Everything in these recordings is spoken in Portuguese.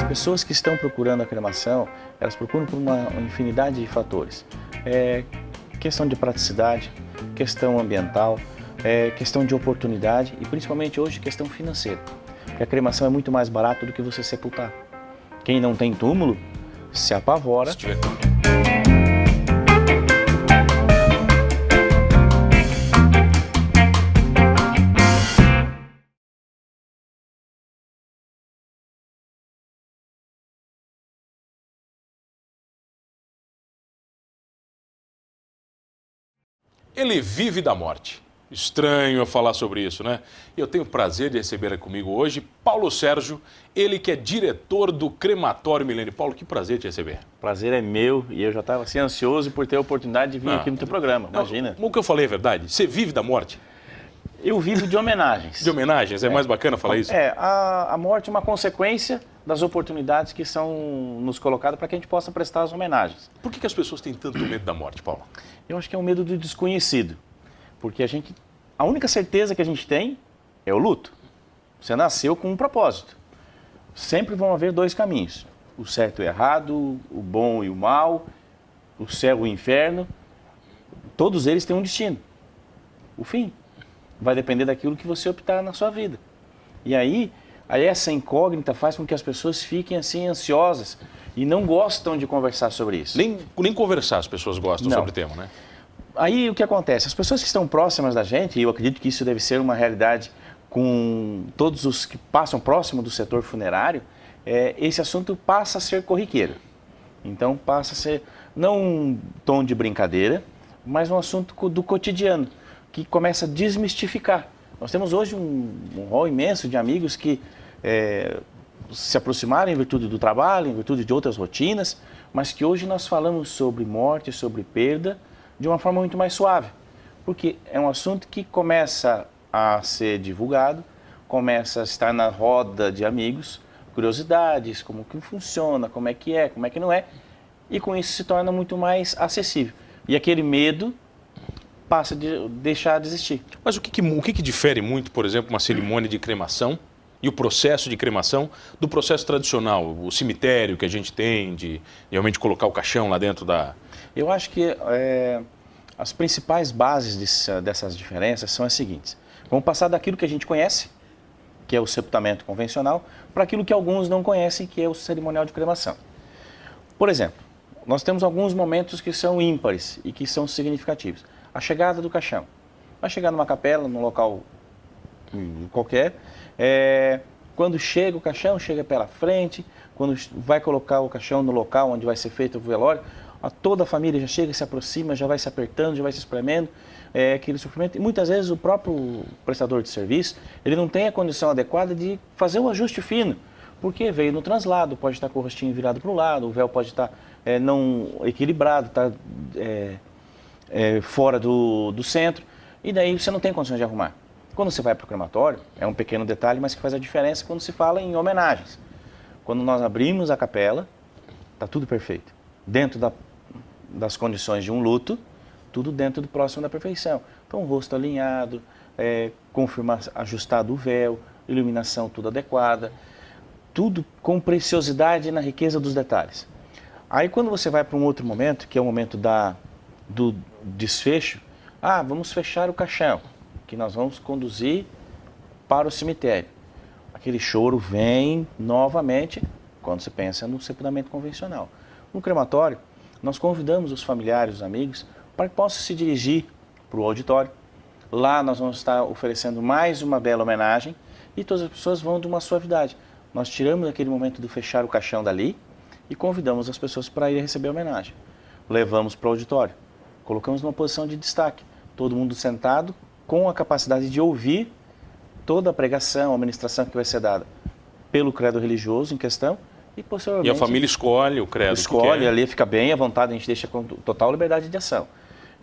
Pessoas que estão procurando a cremação, elas procuram por uma infinidade de fatores. Questão de praticidade, questão ambiental, questão de oportunidade e principalmente hoje questão financeira. Porque a cremação é muito mais barato do que você sepultar. Quem não tem túmulo se apavora. Ele vive da morte. Estranho eu falar sobre isso, né? E eu tenho o prazer de receber aqui comigo hoje Paulo Sérgio, ele que é diretor do Crematório Milênio. Paulo, que prazer te receber. Prazer é meu e eu já estava assim, ansioso por ter a oportunidade de vir aqui no teu programa, imagina. O que eu falei é verdade? Você vive da morte? Eu vivo de homenagens. De homenagens? É mais bacana falar isso? A morte é uma consequência das oportunidades que são nos colocadas para que a gente possa prestar as homenagens. Por que as pessoas têm tanto medo da morte, Paulo? Eu acho que é um medo do desconhecido, porque a única certeza que a gente tem é o luto. Você nasceu com um propósito. Sempre vão haver dois caminhos, o certo e o errado, o bom e o mal, o céu e o inferno. Todos eles têm um destino, o fim. Vai depender daquilo que você optar na sua vida. E aí essa incógnita faz com que as pessoas fiquem assim ansiosas e não gostam de conversar sobre isso. Nem conversar as pessoas gostam sobre o tema, né? Aí o que acontece? As pessoas que estão próximas da gente, e eu acredito que isso deve ser uma realidade com todos os que passam próximo do setor funerário, esse assunto passa a ser corriqueiro. Então passa a ser não um tom de brincadeira, mas um assunto do cotidiano, que começa a desmistificar. Nós temos hoje um rol imenso de amigos que se aproximaram em virtude do trabalho, em virtude de outras rotinas, mas que hoje nós falamos sobre morte, sobre perda, de uma forma muito mais suave. Porque é um assunto que começa a ser divulgado, começa a estar na roda de amigos, curiosidades, como que funciona, como é que não é, e com isso se torna muito mais acessível. E aquele medo passa a deixar de existir. Mas o que difere muito, por exemplo, uma cerimônia de cremação e o processo de cremação do processo tradicional, o cemitério que a gente tem, de realmente colocar o caixão lá dentro da... Eu acho que as principais bases dessas diferenças são as seguintes. Vamos passar daquilo que a gente conhece, que é o sepultamento convencional, para aquilo que alguns não conhecem, que é o cerimonial de cremação. Por exemplo, nós temos alguns momentos que são ímpares e que são significativos. A chegada do caixão. Vai chegar numa capela, num local qualquer, quando chega o caixão, chega pela frente, quando vai colocar o caixão no local onde vai ser feito o velório, toda a família já chega, se aproxima, já vai se apertando, já vai se espremendo, aquele sofrimento. E muitas vezes o próprio prestador de serviço, ele não tem a condição adequada de fazer um ajuste fino, porque veio no translado, pode estar com o rostinho virado para o lado, o véu pode estar não equilibrado, fora do centro, e daí você não tem condições de arrumar. Quando você vai para o crematório, é um pequeno detalhe, mas que faz a diferença quando se fala em homenagens. Quando nós abrimos a capela, está tudo perfeito. Dentro das condições de um luto, tudo dentro do próximo da perfeição. Então, o rosto alinhado, ajustado o véu, iluminação tudo adequada, tudo com preciosidade na riqueza dos detalhes. Aí, quando você vai para um outro momento, que é o momento do desfecho, vamos fechar o caixão, que nós vamos conduzir para o cemitério. Aquele choro vem novamente quando você pensa no sepultamento convencional. No crematório, nós convidamos os familiares, os amigos, para que possam se dirigir para o auditório. Lá nós vamos estar oferecendo mais uma bela homenagem e todas as pessoas vão de uma suavidade. Nós tiramos aquele momento do fechar o caixão dali e convidamos as pessoas para ir receber a homenagem. Levamos para o auditório, colocamos numa posição de destaque, todo mundo sentado, com a capacidade de ouvir toda a pregação, a ministração que vai ser dada pelo credo religioso em questão e posteriormente... E a família escolhe o credo escolhe, que quer. Ali fica bem à vontade, a gente deixa com total liberdade de ação.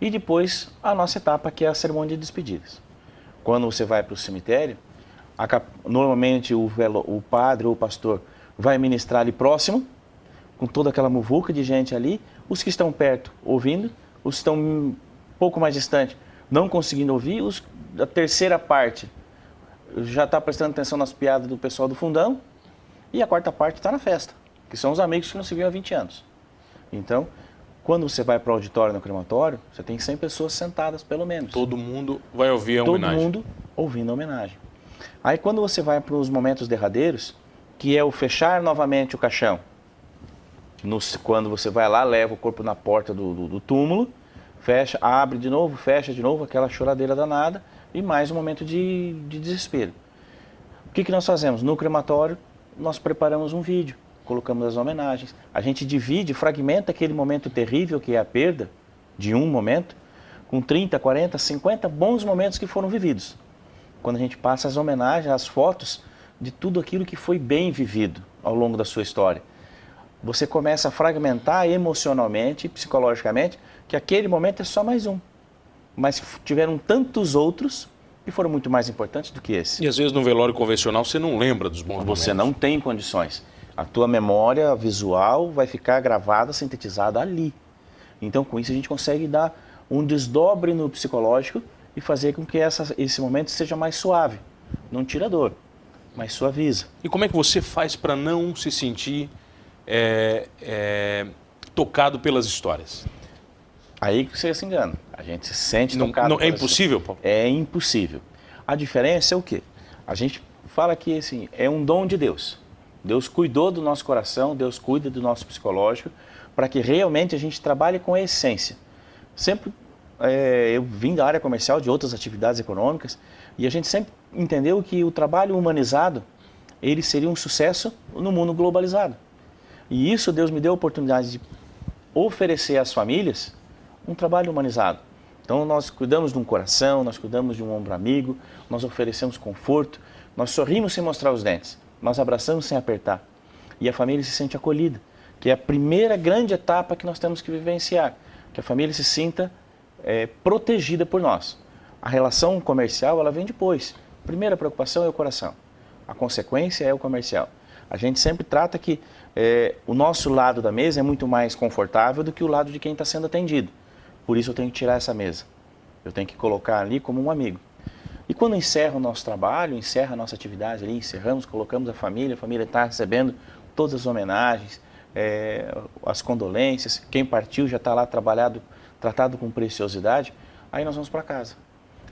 E depois a nossa etapa, que é a cerimônia de despedidas. Quando você vai para o cemitério, normalmente o padre ou o pastor vai ministrar ali próximo, com toda aquela muvuca de gente ali, os que estão perto ouvindo, os que estão um pouco mais distante não conseguindo ouvir, a terceira parte já está prestando atenção nas piadas do pessoal do fundão, E a quarta parte está na festa, que são os amigos que não se viam há 20 anos. Então, quando você vai para o auditório no crematório, você tem 100 pessoas sentadas, pelo menos. Todo mundo vai ouvir a Todo homenagem. mundo ouvindo a homenagem. Aí quando você vai para os momentos derradeiros, que é o fechar novamente o caixão, quando você vai lá, leva o corpo na porta do túmulo, fecha, abre de novo, fecha de novo, aquela choradeira danada, e mais um momento de desespero. O que nós fazemos? No crematório, nós preparamos um vídeo, colocamos as homenagens, a gente divide, fragmenta aquele momento terrível que é a perda de um momento, com 30, 40, 50 bons momentos que foram vividos. Quando a gente passa as homenagens, as fotos de tudo aquilo que foi bem vivido ao longo da sua história. Você começa a fragmentar emocionalmente e psicologicamente que aquele momento é só mais um. Mas tiveram tantos outros que foram muito mais importantes do que esse. E às vezes no velório convencional você não lembra dos bons momentos. Você não tem condições. A tua memória visual vai ficar gravada, sintetizada ali. Então com isso a gente consegue dar um desdobre no psicológico e fazer com que esse momento seja mais suave. Não tira dor, mas suaviza. E como é que você faz para não se sentir tocado pelas histórias? Aí que você se engana. A gente se sente tocado. É impossível, Paulo? É impossível. A diferença é o quê? A gente fala que assim, é um dom de Deus. Deus cuidou do nosso coração, Deus cuida do nosso psicológico, para que realmente a gente trabalhe com a essência. Sempre eu vim da área comercial, de outras atividades econômicas, e a gente sempre entendeu que o trabalho humanizado, ele seria um sucesso no mundo globalizado. E isso Deus me deu a oportunidade de oferecer às famílias um trabalho humanizado. Então nós cuidamos de um coração, nós cuidamos de um ombro amigo, nós oferecemos conforto, nós sorrimos sem mostrar os dentes, nós abraçamos sem apertar. E a família se sente acolhida, que é a primeira grande etapa que nós temos que vivenciar, que a família se sinta protegida por nós. A relação comercial, ela vem depois. A primeira preocupação é o coração, a consequência é o comercial. A gente sempre trata que o nosso lado da mesa é muito mais confortável do que o lado de quem está sendo atendido. Por isso eu tenho que tirar essa mesa. Eu tenho que colocar ali como um amigo. E quando encerra o nosso trabalho, encerra a nossa atividade ali, encerramos, colocamos a família está recebendo todas as homenagens, as condolências, quem partiu já está lá tratado com preciosidade, aí nós vamos para casa.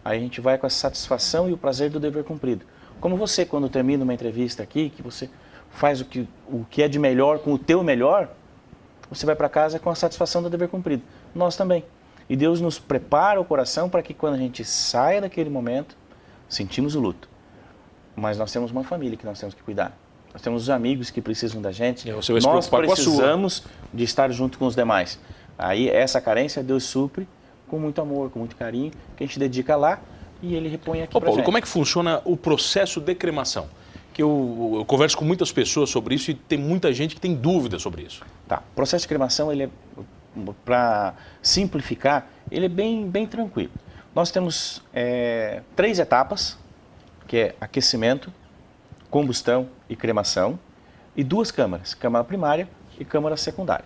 Aí a gente vai com a satisfação e o prazer do dever cumprido. Como você, quando termina uma entrevista aqui, que você faz o que é de melhor com o teu melhor, você vai para casa com a satisfação do dever cumprido. Nós também. E Deus nos prepara o coração para que quando a gente saia daquele momento, sentimos o luto. Mas nós temos uma família que nós temos que cuidar. Nós temos os amigos que precisam da gente. Você vai se nós preocupar precisamos de estar junto com os demais. Aí essa carência Deus supre com muito amor, com muito carinho, que a gente dedica lá e Ele repõe aqui para Paulo, gente. como é que funciona o processo de cremação? Que eu converso com muitas pessoas sobre isso e tem muita gente que tem dúvidas sobre isso. Tá. O processo de cremação, ele para simplificar, ele é bem tranquilo. Nós temos 3 etapas, que é aquecimento, combustão e cremação, e 2 câmaras, câmara primária e câmara secundária.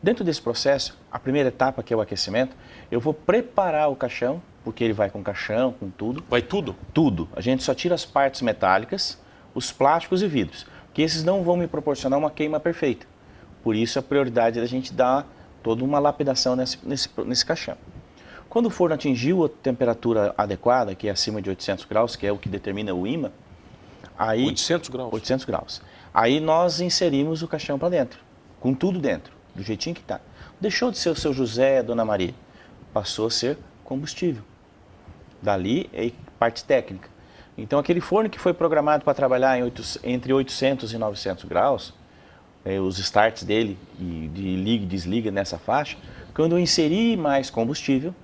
Dentro desse processo, a primeira etapa, que é o aquecimento, eu vou preparar o caixão, porque ele vai com caixão, com tudo. Vai tudo? Tudo. A gente só tira as partes metálicas, os plásticos e vidros, que esses não vão me proporcionar uma queima perfeita. Por isso a prioridade é a gente dar toda uma lapidação nesse caixão. Quando o forno atingiu a temperatura adequada, que é acima de 800 graus, que é o que determina o imã, aí... 800 graus? 800 graus. Aí nós inserimos o caixão para dentro, com tudo dentro, do jeitinho que está. Deixou de ser o seu José, Dona Maria, passou a ser combustível. Dali é parte técnica. Então aquele forno que foi programado para trabalhar entre 800 e 900 graus, os starts dele, de liga e desliga nessa faixa, quando eu inseri mais combustível,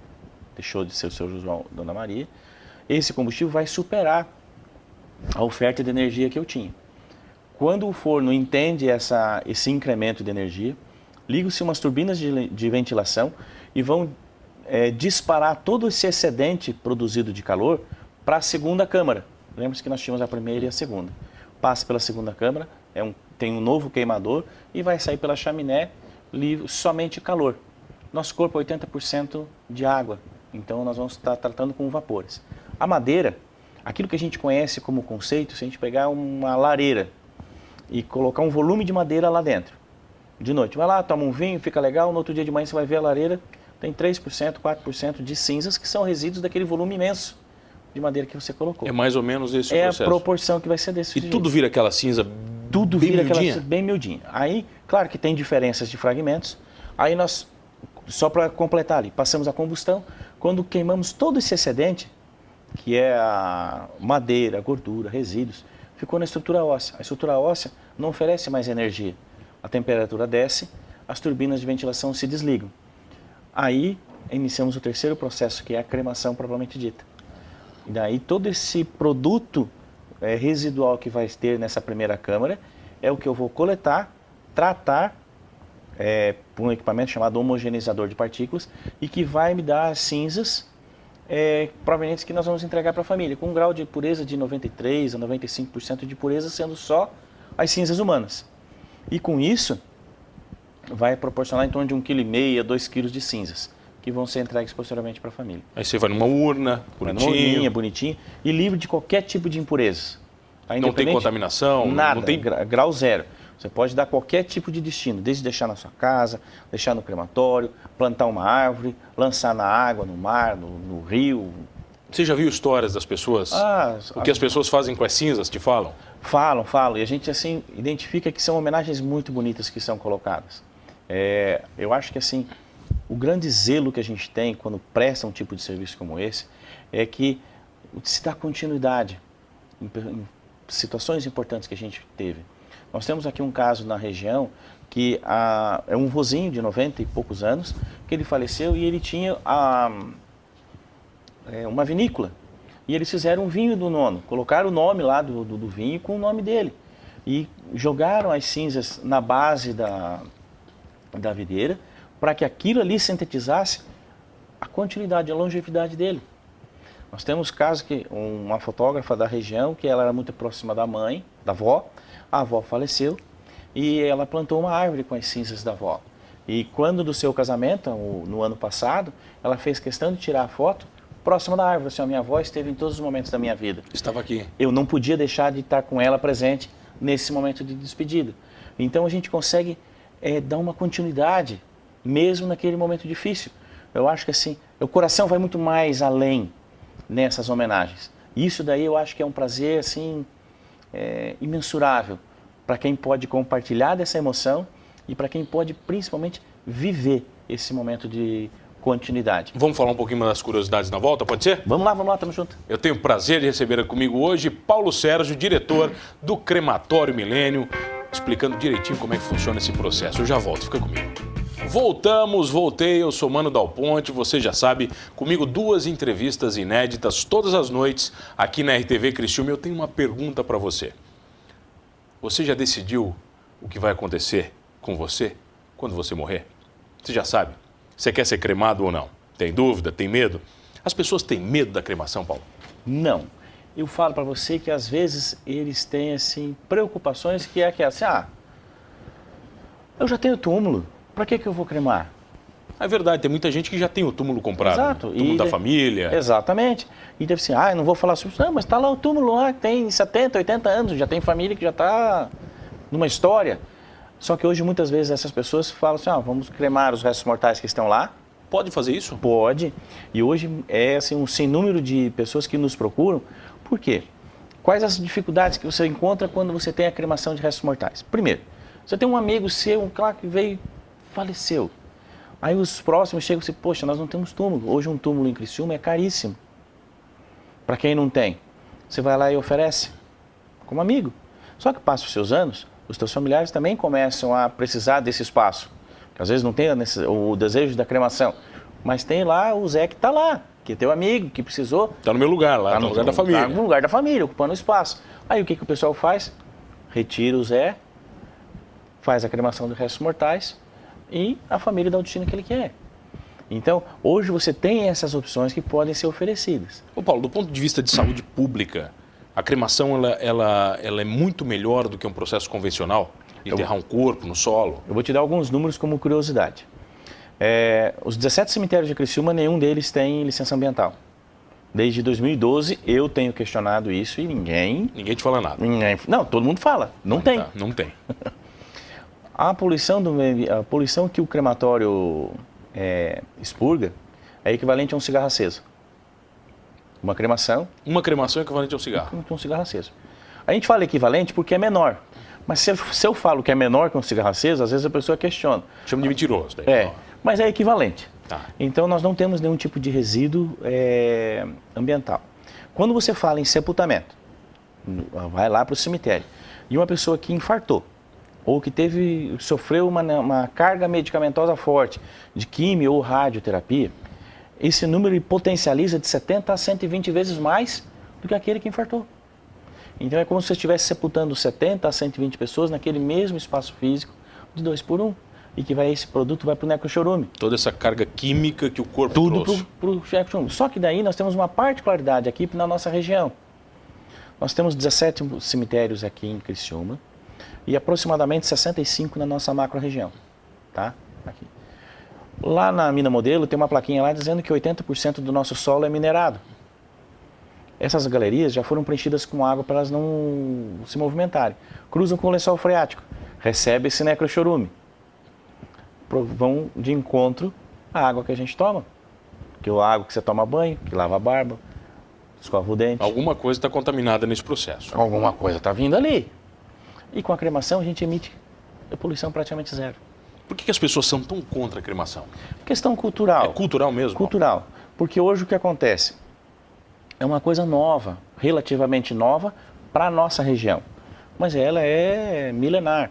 deixou de ser o seu João, Dona Maria, esse combustível vai superar a oferta de energia que eu tinha. Quando o forno entende esse incremento de energia, ligam-se umas turbinas de ventilação e vão disparar todo esse excedente produzido de calor para a segunda câmara. Lembra-se que nós tínhamos a primeira e a segunda. Passa pela segunda câmara, tem um novo queimador e vai sair pela chaminé somente calor. Nosso corpo é 80% de água, então nós vamos estar tratando com vapores. A madeira, aquilo que a gente conhece como conceito, se a gente pegar uma lareira e colocar um volume de madeira lá dentro. De noite, vai lá, toma um vinho, fica legal, no outro dia de manhã você vai ver a lareira, tem 3%, 4% de cinzas, que são resíduos daquele volume imenso de madeira que você colocou. É mais ou menos esse o É processo. a proporção que vai ser desse E jeito. tudo vira aquela cinza Tudo bem vira miudinha? aquela bem miudinha. Aí, claro que tem diferenças de fragmentos. Aí nós, só para completar ali, passamos a combustão. Quando queimamos todo esse excedente, que é a madeira, a gordura, resíduos, ficou na estrutura óssea. A estrutura óssea não oferece mais energia. A temperatura desce, as turbinas de ventilação se desligam. Aí iniciamos o terceiro processo, que é a cremação propriamente dita. E daí todo esse produto residual que vai ter nessa primeira câmara é o que eu vou coletar, tratar por um equipamento chamado homogeneizador de partículas e que vai me dar as cinzas provenientes que nós vamos entregar para a família, com um grau de pureza de 93% a 95% de pureza, sendo só as cinzas humanas. E com isso, vai proporcionar em torno de 1,5 kg a 2 kg de cinzas, que vão ser entregues posteriormente para a família. Aí você vai numa urna, bonitinho. Numa urninha, bonitinho, e livre de qualquer tipo de impurezas. Tá? Não tem contaminação? Nada, não tem... grau zero. Você pode dar qualquer tipo de destino, desde deixar na sua casa, deixar no crematório, plantar uma árvore, lançar na água, no mar, no rio. Você já viu histórias das pessoas? O que as pessoas fazem com as cinzas, te falam? Falam. E a gente, assim, identifica que são homenagens muito bonitas que são colocadas. Eu acho que, assim, o grande zelo que a gente tem quando presta um tipo de serviço como esse é que se dá continuidade em situações importantes que a gente teve. Nós temos aqui um caso na região que é um vozinho de 90 e poucos anos, que ele faleceu e ele tinha uma vinícola. E eles fizeram um vinho do nono, colocaram o nome lá do vinho com o nome dele. E jogaram as cinzas na base da videira para que aquilo ali sintetizasse a continuidade, a longevidade dele. Nós temos casos que uma fotógrafa da região, que ela era muito próxima da mãe, da avó, a avó faleceu e ela plantou uma árvore com as cinzas da avó. E quando do seu casamento, no ano passado, ela fez questão de tirar a foto próxima da árvore. Assim, a minha avó esteve em todos os momentos da minha vida. Estava aqui. Eu não podia deixar de estar com ela presente nesse momento de despedida. Então a gente consegue dar uma continuidade, mesmo naquele momento difícil. Eu acho que assim, o coração vai muito mais além nessas homenagens. Isso daí eu acho que é um prazer assim, imensurável para quem pode compartilhar dessa emoção e para quem pode principalmente viver esse momento de continuidade. Vamos falar um pouquinho das curiosidades na volta, pode ser? Vamos lá, tamo junto. Eu tenho o prazer de receber comigo hoje Paulo Sérgio, diretor do Crematório Milênio, explicando direitinho como é que funciona esse processo. Eu já volto, fica comigo. Voltei, eu sou Mano Dal Ponte, você já sabe, comigo 2 entrevistas inéditas todas as noites aqui na RTV Criciúma. Eu tenho uma pergunta para você. Você já decidiu o que vai acontecer com você quando você morrer? Você já sabe? Você quer ser cremado ou não? Tem dúvida? Tem medo? As pessoas têm medo da cremação, Paulo? Não. Eu falo para você que às vezes eles têm assim preocupações que é assim, eu já tenho túmulo, para que eu vou cremar? É verdade, tem muita gente que já tem o túmulo comprado. Exato. Né? Túmulo da família. Exatamente. E deve ser, eu não vou falar sobre isso. Não, mas está lá o túmulo lá, que tem 70, 80 anos, já tem família que já está numa história. Só que hoje muitas vezes essas pessoas falam assim, vamos cremar os restos mortais que estão lá. Pode fazer isso? Pode. E hoje é assim, um sem número de pessoas que nos procuram. Por quê? Quais as dificuldades que você encontra quando você tem a cremação de restos mortais? Primeiro, você tem um amigo seu, claro, que veio, faleceu. Aí os próximos chegam e dizem, poxa, nós não temos túmulo. Hoje um túmulo em Criciúma é caríssimo. Para quem não tem, você vai lá e oferece como amigo. Só que passam os seus anos, os teus familiares também começam a precisar desse espaço. Que às vezes não tem o desejo da cremação, mas tem lá o Zé que está lá, que é teu amigo, que precisou. Está no meu lugar lá, está no lugar da família. Está no lugar da família, ocupando o espaço. Aí o que o pessoal faz? Retira o Zé, faz a cremação de restos mortais e a família dá o destino que ele quer. Então, hoje você tem essas opções que podem ser oferecidas. Ô Paulo, do ponto de vista de saúde pública, a cremação ela é muito melhor do que um processo convencional? Enterrar um corpo no solo? Eu vou te dar alguns números como curiosidade. Os 17 cemitérios de Criciúma, nenhum deles tem licença ambiental. Desde 2012 eu tenho questionado isso e ninguém... Ninguém te fala nada. Não, todo mundo fala, não tem. Tá, não tem. A poluição que o crematório expurga é equivalente a um cigarro aceso. Uma cremação... Uma cremação é equivalente a um cigarro. Um cigarro aceso. A gente fala equivalente porque é menor. Mas se eu falo que é menor que um cigarro aceso, às vezes a pessoa questiona. Chama de mentiroso. Daí, mas é equivalente. Tá. Então nós não temos nenhum tipo de resíduo ambiental. Quando você fala em sepultamento, vai lá para o cemitério, e uma pessoa que infartou, ou que sofreu uma carga medicamentosa forte, de quimio ou radioterapia, esse número potencializa de 70 a 120 vezes mais do que aquele que infartou. Então é como se você estivesse sepultando 70 a 120 pessoas naquele mesmo espaço físico de 2 por 1. E que esse produto vai para o necrochorume. Toda essa carga química que o corpo trouxe. Tudo para o necrochorume. Só que daí nós temos uma particularidade aqui na nossa região. Nós temos 17 cemitérios aqui em Criciúma e aproximadamente 65 na nossa macro-região. Tá? Aqui. Lá na Mina Modelo tem uma plaquinha lá dizendo que 80% do nosso solo é minerado. Essas galerias já foram preenchidas com água para elas não se movimentarem. Cruzam com o lençol freático, recebe esse necrochorume. Vão de encontro à água que a gente toma. Que é a água que você toma banho, que lava a barba, escova o dente. Alguma coisa está contaminada nesse processo. Alguma coisa está vindo ali. E com a cremação a gente emite a poluição praticamente zero. Por que as pessoas são tão contra a cremação? Questão cultural. É cultural mesmo? Cultural. Porque hoje o que acontece? É uma coisa nova, relativamente nova para a nossa região. Mas ela é milenar.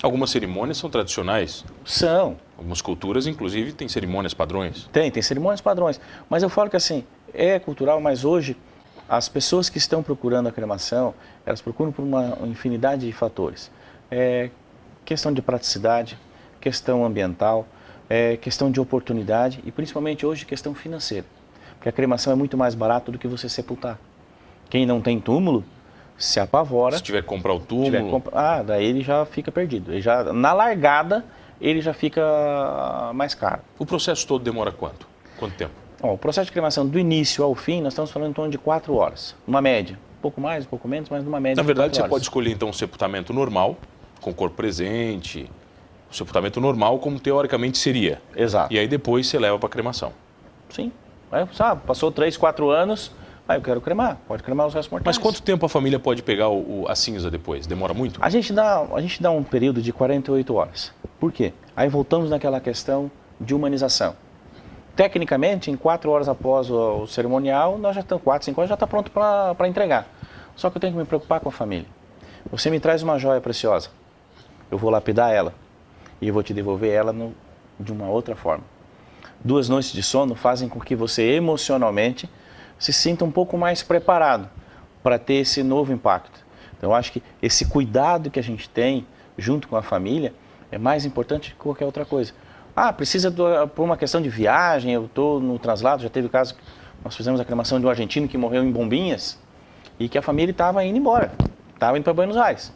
Algumas cerimônias são tradicionais? São. Algumas culturas, inclusive, têm cerimônias padrões? Tem cerimônias padrões. Mas eu falo que assim, é cultural, mas hoje as pessoas que estão procurando a cremação, elas procuram por uma infinidade de fatores. Questão de praticidade, questão ambiental, questão de oportunidade e principalmente hoje questão financeira. Porque a cremação é muito mais barato do que você sepultar. Quem não tem túmulo se apavora. Se tiver que comprar o túmulo... daí ele já fica perdido. Na largada, ele já fica mais caro. O processo todo demora quanto? Quanto tempo? O processo de cremação do início ao fim, nós estamos falando em torno de 4 horas. Uma média. Um pouco mais, um pouco menos, mas numa média. Na verdade, você pode escolher então um sepultamento normal, com corpo presente, o sepultamento normal como teoricamente seria. Exato. E aí depois você leva para cremação. Sim. Passou 3, 4 anos... eu quero cremar, pode cremar os restos mortais. Mas quanto tempo a família pode pegar a cinza depois? Demora muito? A gente dá um período de 48 horas. Por quê? Aí voltamos naquela questão de humanização. Tecnicamente, em 4 horas após o cerimonial, nós já estamos 4, 5 horas, já está pronto para entregar. Só que eu tenho que me preocupar com a família. Você me traz uma joia preciosa, eu vou lapidar ela e eu vou te devolver ela de uma outra forma. 2 noites de sono fazem com que você emocionalmente se sinta um pouco mais preparado para ter esse novo impacto. Então, eu acho que esse cuidado que a gente tem junto com a família é mais importante que qualquer outra coisa. Precisa por uma questão de viagem, eu estou no translado, já teve caso que nós fizemos a cremação de um argentino que morreu em Bombinhas e que a família estava indo embora, estava indo para Buenos Aires.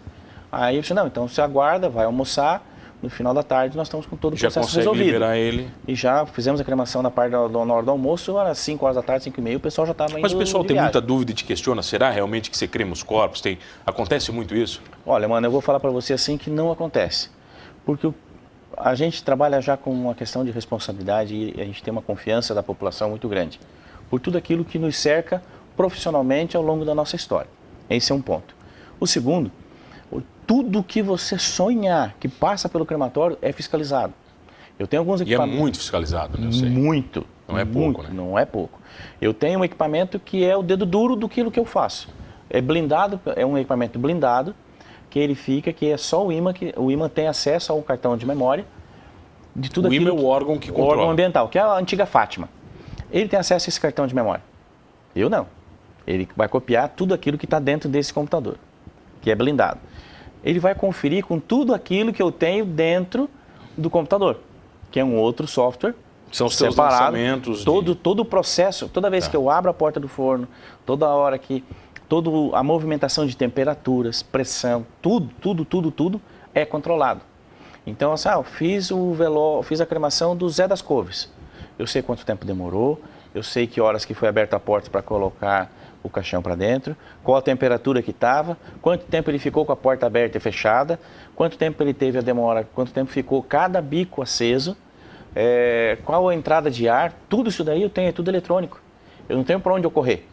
Aí eu disse, não, então você aguarda, vai almoçar, no final da tarde nós estamos com todo o processo resolvido. Já consegue liberar ele. E já fizemos a cremação na parte na hora do almoço, às 5 horas da tarde, 5 e meia, o pessoal já estava indo. Mas o pessoal tem muita dúvida e te questiona, será realmente que você crema os corpos? Acontece muito isso? Olha, mano, eu vou falar para você assim que não acontece. Porque a gente trabalha já com uma questão de responsabilidade e a gente tem uma confiança da população muito grande. Por tudo aquilo que nos cerca profissionalmente ao longo da nossa história. Esse é um ponto. O segundo, tudo que você sonhar que passa pelo crematório é fiscalizado. Eu tenho alguns equipamentos... E é muito fiscalizado, né? Eu sei. Muito. Não é pouco, né? Não é pouco. Eu tenho um equipamento que é o dedo duro do que eu faço. É blindado, é um equipamento blindado, que ele fica, que é só o imã, que o imã tem acesso ao cartão de memória de tudo aquilo. O imã é o órgão que controla. O órgão ambiental, que é a antiga Fátima. Ele tem acesso a esse cartão de memória. Eu não. Ele vai copiar tudo aquilo que está dentro desse computador, que é blindado. Ele vai conferir com tudo aquilo que eu tenho dentro do computador, que é um outro software. São os seus separado, lançamentos. Todo o processo, toda vez que eu abro a porta do forno, toda hora que... Toda a movimentação de temperaturas, pressão, tudo é controlado. Então, assim, eu fiz a cremação do Zé das Couves. Eu sei quanto tempo demorou, eu sei que horas que foi aberta a porta para colocar o caixão para dentro, qual a temperatura que estava, quanto tempo ele ficou com a porta aberta e fechada, quanto tempo ele teve a demora, quanto tempo ficou cada bico aceso, qual a entrada de ar, tudo isso daí eu tenho, é tudo eletrônico. Eu não tenho para onde eu correr.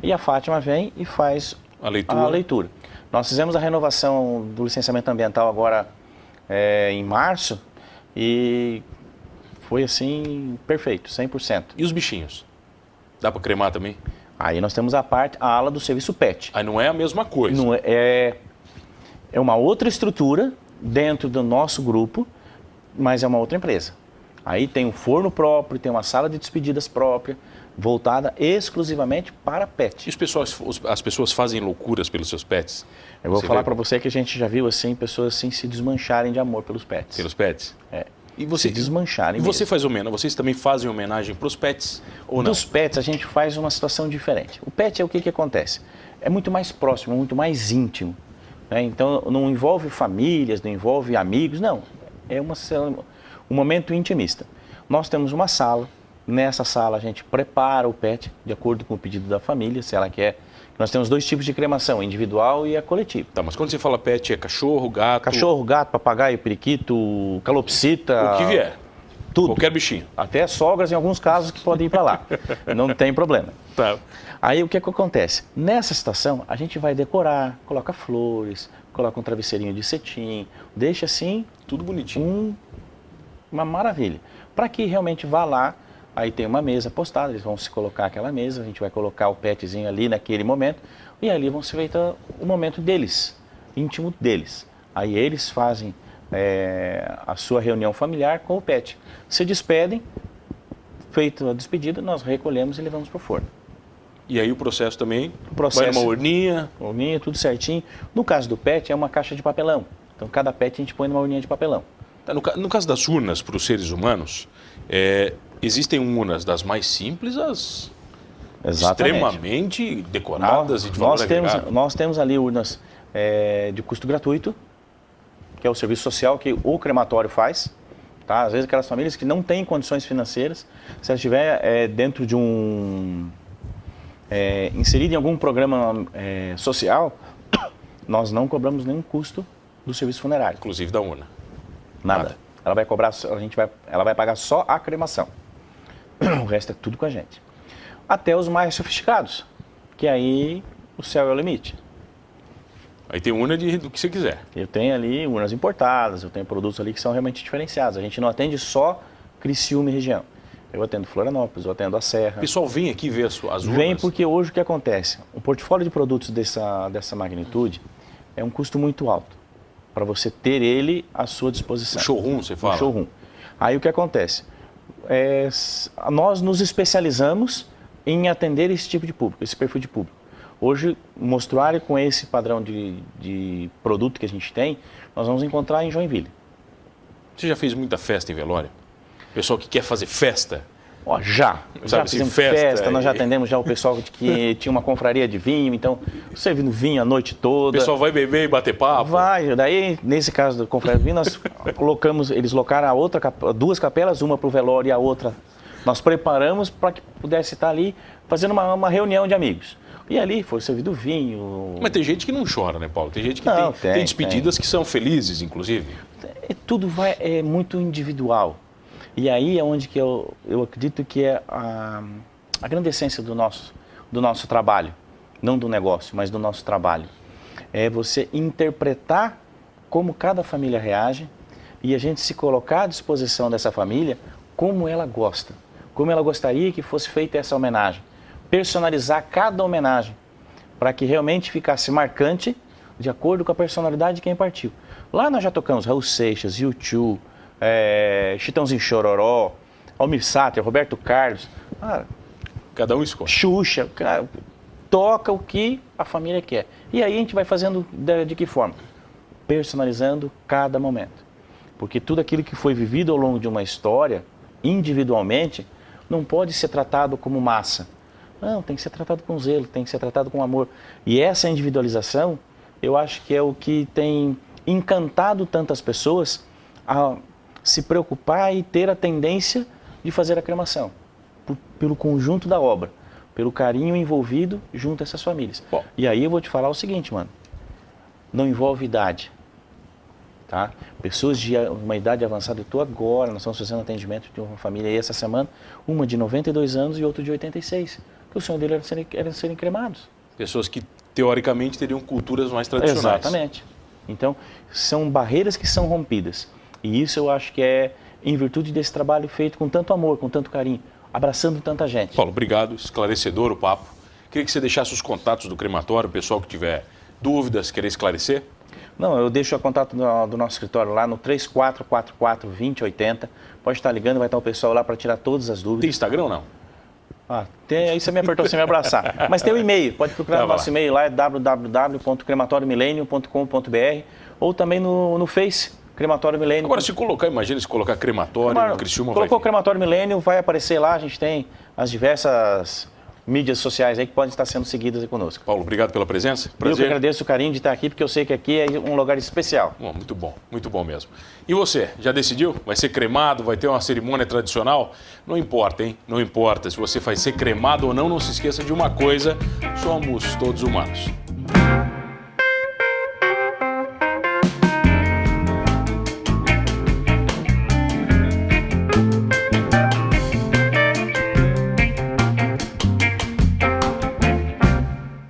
E a Fátima vem e faz a leitura. Nós fizemos a renovação do licenciamento ambiental agora em março e foi assim, perfeito, 100%. E os bichinhos? Dá para cremar também? Aí nós temos a ala do serviço PET. Aí não é a mesma coisa. Não é uma outra estrutura dentro do nosso grupo, mas é uma outra empresa. Aí tem um forno próprio, tem uma sala de despedidas própria, voltada exclusivamente para PET. E as pessoas fazem loucuras pelos seus pets? Eu vou falar para você que a gente já viu assim, pessoas assim se desmancharem de amor pelos pets. Pelos pets? É. E você, se desmancharem. E você faz homenagem? Vocês também fazem homenagem para os pets ou não? Dos pets a gente faz uma situação diferente. O pet é o que acontece? É muito mais próximo, muito mais íntimo. Né? Então não envolve famílias, não envolve amigos, não. É um momento intimista. Nós temos uma sala. Nessa sala a gente prepara o pet de acordo com o pedido da família, se ela quer. Nós temos 2 tipos de cremação, individual e a coletiva. Tá, mas quando você fala pet, é cachorro, gato? Cachorro, gato, papagaio, periquito, calopsita. O que vier. Tudo. Qualquer bichinho. Até sogras em alguns casos que podem ir para lá. Não tem problema. Tá. Aí o que acontece? Nessa estação a gente vai decorar, coloca flores, coloca um travesseirinho de cetim, deixa assim... Tudo bonitinho. Uma maravilha. Para que realmente vá lá. Aí tem uma mesa postada, eles vão se colocar aquela mesa, a gente vai colocar o petzinho ali naquele momento, e ali vão ser feito o momento deles, íntimo deles. Aí eles fazem a sua reunião familiar com o pet. Se despedem, feita a despedida, nós recolhemos e levamos para o forno. E aí o processo também vai numa urninha? Urninha, tudo certinho. No caso do pet, é uma caixa de papelão. Então cada pet a gente põe numa urninha de papelão. No caso das urnas para os seres humanos, existem urnas das mais simples às extremamente decoradas e de valor agregado. Nós temos ali urnas de custo gratuito, que é o serviço social que o crematório faz. Tá? Às vezes aquelas famílias que não têm condições financeiras, se ela estiver dentro de inserida em algum programa social, nós não cobramos nenhum custo do serviço funerário. Inclusive da urna. Nada. Ela vai cobrar, ela vai pagar só a cremação. O resto é tudo com a gente. Até os mais sofisticados, que aí o céu é o limite. Aí tem urna do que você quiser. Eu tenho ali urnas importadas, eu tenho produtos ali que são realmente diferenciados. A gente não atende só Criciúma e região. Eu atendo Florianópolis, eu atendo a Serra. O pessoal vem aqui ver as urnas? Vem porque hoje o que acontece? Um portfólio de produtos dessa magnitude é um custo muito alto para você ter ele à sua disposição. O showroom, você fala? O showroom. Aí o que acontece? Nós nos especializamos em atender esse tipo de público, esse perfil de público. Hoje, o mostruário com esse padrão de produto que a gente tem, nós vamos encontrar em Joinville. Você já fez muita festa em velório? Pessoal que quer fazer festa? Ó, já fizemos festa, nós já atendemos já o pessoal que tinha uma confraria de vinho, então servindo vinho a noite toda. O pessoal vai beber e bater papo? Vai, daí nesse caso da confraria de vinho, nós eles locaram 2 capelas, uma para o velório e a outra nós preparamos para que pudesse estar ali fazendo uma reunião de amigos. E ali foi servido vinho. Mas tem gente que não chora, né, Paulo? Tem gente que tem despedidas que são felizes, inclusive. Tudo é muito individual. E aí é onde que eu acredito que é a grande essência do nosso trabalho. Não do negócio, mas do nosso trabalho. É você interpretar como cada família reage e a gente se colocar à disposição dessa família como ela gosta. Como ela gostaria que fosse feita essa homenagem. Personalizar cada homenagem para que realmente ficasse marcante de acordo com a personalidade de quem partiu. Lá nós já tocamos Raul Seixas, U2, Chitãozinho Chororó, Almir Sater, Roberto Carlos. Cara, cada um escolhe. Xuxa, cara, toca o que a família quer. E aí a gente vai fazendo de que forma? Personalizando cada momento. Porque tudo aquilo que foi vivido ao longo de uma história, individualmente, não pode ser tratado como massa. Não, tem que ser tratado com zelo, tem que ser tratado com amor. E essa individualização, eu acho que é o que tem encantado tantas pessoas a se preocupar e ter a tendência de fazer a cremação. Por pelo conjunto da obra, pelo carinho envolvido junto a essas famílias. Bom. E aí eu vou te falar o seguinte, mano, não envolve idade, tá? Pessoas de uma idade avançada, eu estou agora, nós estamos fazendo atendimento de uma família aí essa semana, uma de 92 anos e outra de 86, que o sonho dele era serem cremados. Pessoas que, teoricamente, teriam culturas mais tradicionais. Exatamente. Então, são barreiras que são rompidas. E isso eu acho que é em virtude desse trabalho feito com tanto amor, com tanto carinho, abraçando tanta gente. Paulo, obrigado. Esclarecedor o papo. Queria que você deixasse os contatos do crematório, o pessoal que tiver dúvidas, querer esclarecer. Não, eu deixo o contato do nosso escritório lá no 3444-2080. Pode estar ligando, vai estar o pessoal lá para tirar todas as Tem dúvidas. Instagram ou não? Aí você me apertou sem me abraçar. Mas tem o e-mail, pode procurar o nosso e-mail lá, é www.crematoriomillennium.com.br ou também no Face, Crematório Millennium. Agora, se colocar, imagina se colocar crematório no Criciúma, colocou vai... Crematório Millennium, vai aparecer lá, a gente tem as diversas mídias sociais aí que podem estar sendo seguidas aí conosco. Paulo, obrigado pela presença. Eu que Prazer. agradeço o carinho de estar aqui, porque eu sei que aqui é um lugar especial. Bom, muito bom mesmo. E você, já decidiu? Vai ser cremado? Vai ter uma cerimônia tradicional? Não importa, hein? Não importa se você vai ser cremado ou não, não se esqueça de uma coisa, somos todos humanos.